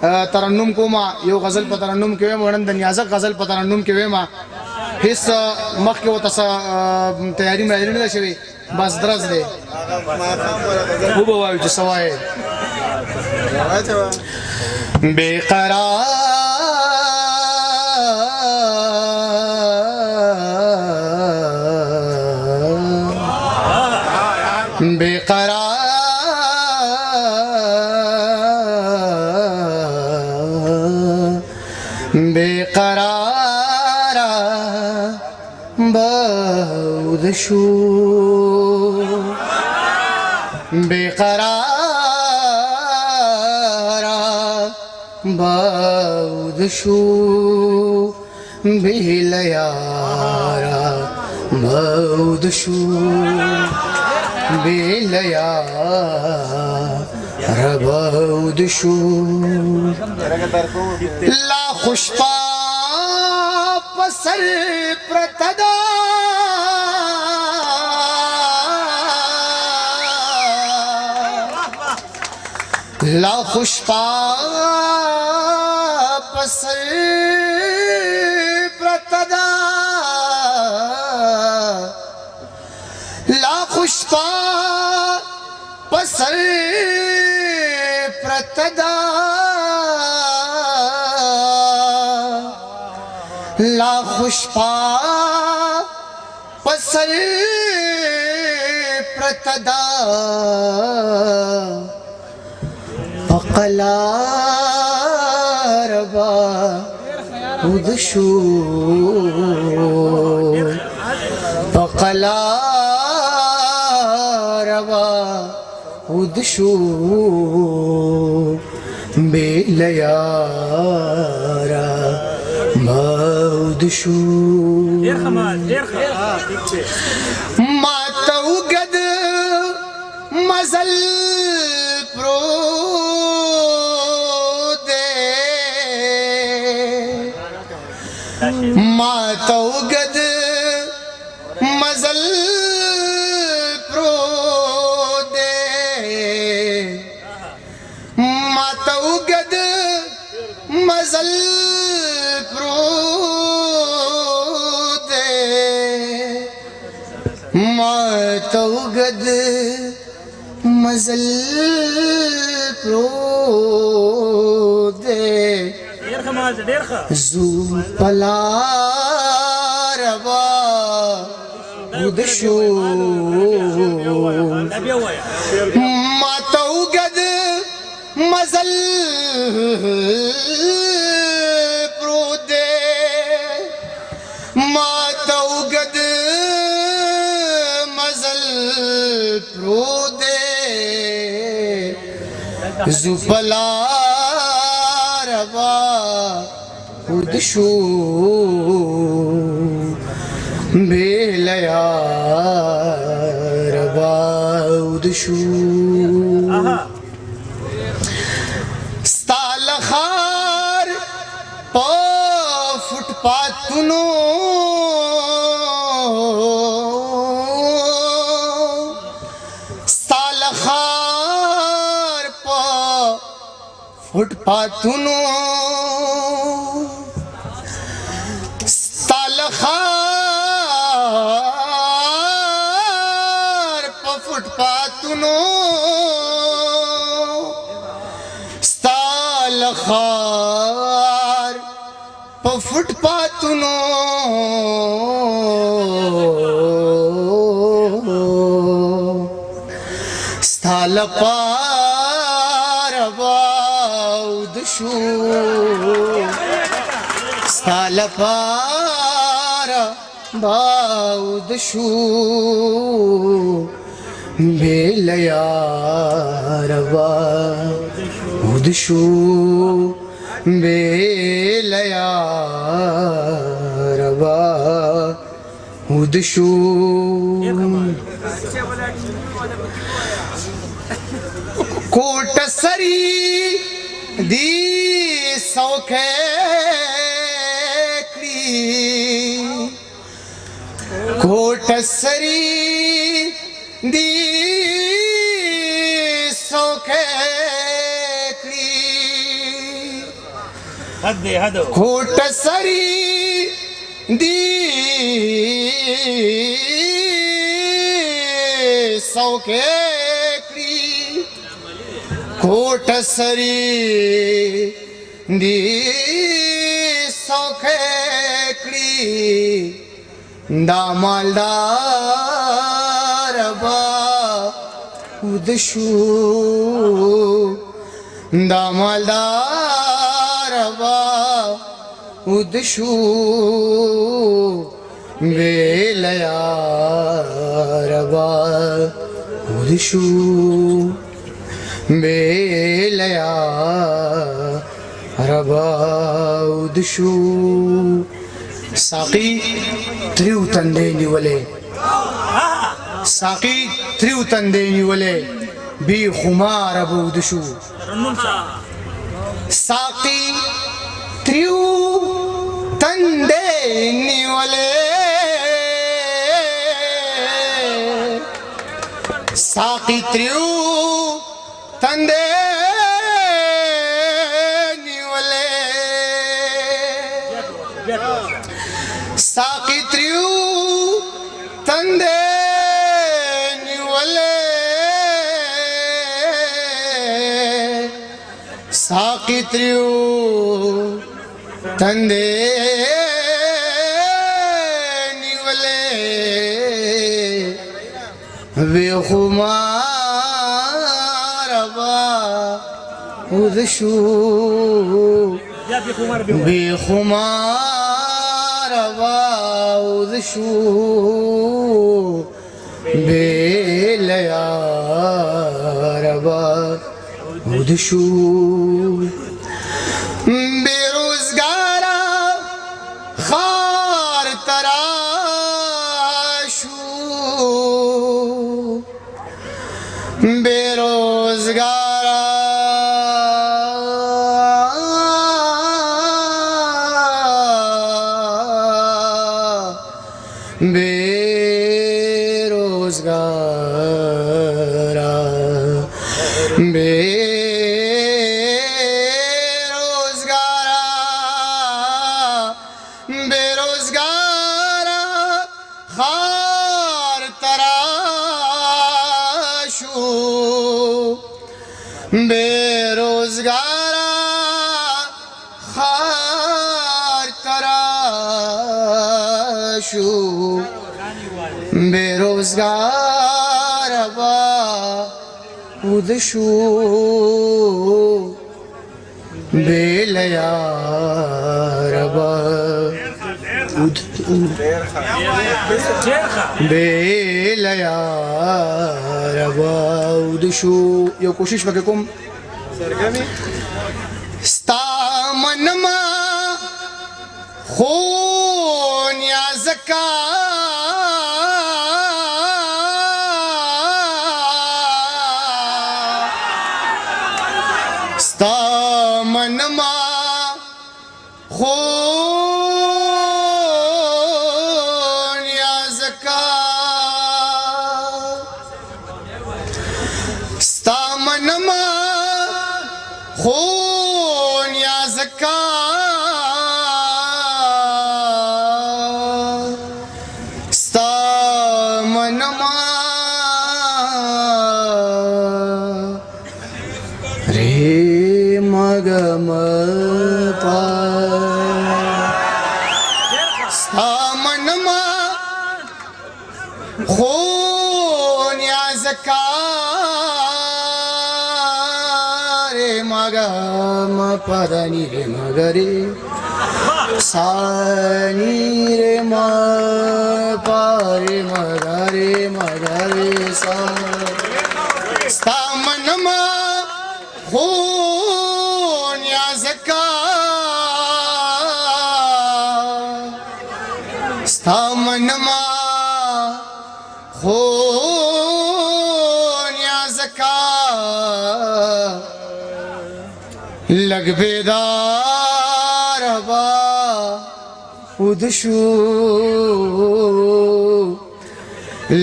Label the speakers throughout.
Speaker 1: ترنم کوما یو غزل په ترنم کې ویم ورن د نیازه غزل په ترنم کې ویم هیڅ مخکې وته تیاری مې نه شوی بس درز دی خو به وایو چې سوای बेकरारा बहुत शू बेकरारा बहुत शू बेलयारा बहुत शू बेलयारा बहुत शू ला खुशपा पसर प्रतदा ला खुशपा पसर प्रतदा ला खुशपा पसर प्रतदा ला खुशपा पसर प्रतदा पकला रबा उदशू पकला रबा उदशू बेलयारा مودشو ماتوگد مزل پروده ماتوگد مزل پروده ماتوگد مزل توگد مزل پرو دے زو پلا روا ودشو ما توگد مزل پرو دے ما توگد پرو دے زپلا روا ودشو بیلیا روا ودشو ستال خار پا فٹ پاتونو फुट पातुनो स्तालखार प फुट पातुनो स्तालखार प फुट पातुनो स्तालपा ستال پارا باودشو بیلیا روا ودشو بیلیا روا ودشو کوٹ سری دی سوکھے کوٹ سری دی سوکھے खोट सरी दी सौके खोट सरी दी सौखे दा मालदार बा उदशू दा मालदार बा उदशू बेलयार बा उदशू बेलयार बा उदशू साकी त्रिव तंदे निवले साकी त्रिव तंदे निवले बी खुमार बूदशू साकी त्रिव तंदे निवले साकी त्रिव तंदे निवले साकी त्रिव तंदे निवले साकी त्रिव तंदे निवले वे खुमार बा उदशू बेखुमार बा उदशू बेलयार बा उदशू बेरोजगारा खार तराशू बेरोजगारा बेरोजगारा बेरोजगारा बेरोजगारा खार तराशू बेरोजगारा खार तराशू बेरोजगार बा उदशू बेलयार बा बेलयार बा उदशू यो कोशिश वके कोम स्ता मनमा खून या ज़का मनमा खून या ज़का मनमा खून या ज़का मनमा रे मगम पा मनमा खून या ज़का रे मगम पदनी रे मगरे सानी रे म पारे मगरे मगरे सा मनमा खून या ज़का मनमा खून या ज़का लग बेदार बा उदशू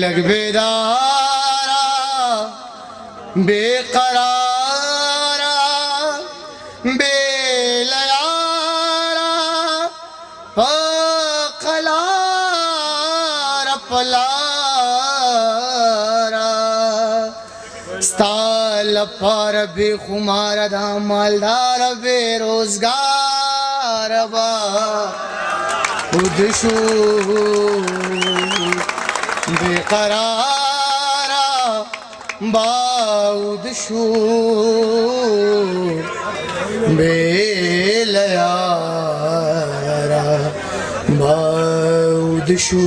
Speaker 1: लग बेदारा बेकरारा बेलया पकलार पलारा स्ताल पर भी खुमार दा मालदार बेरोजगार बा उदशू बेकरारा बाउदशू बेलयारा बाउदशू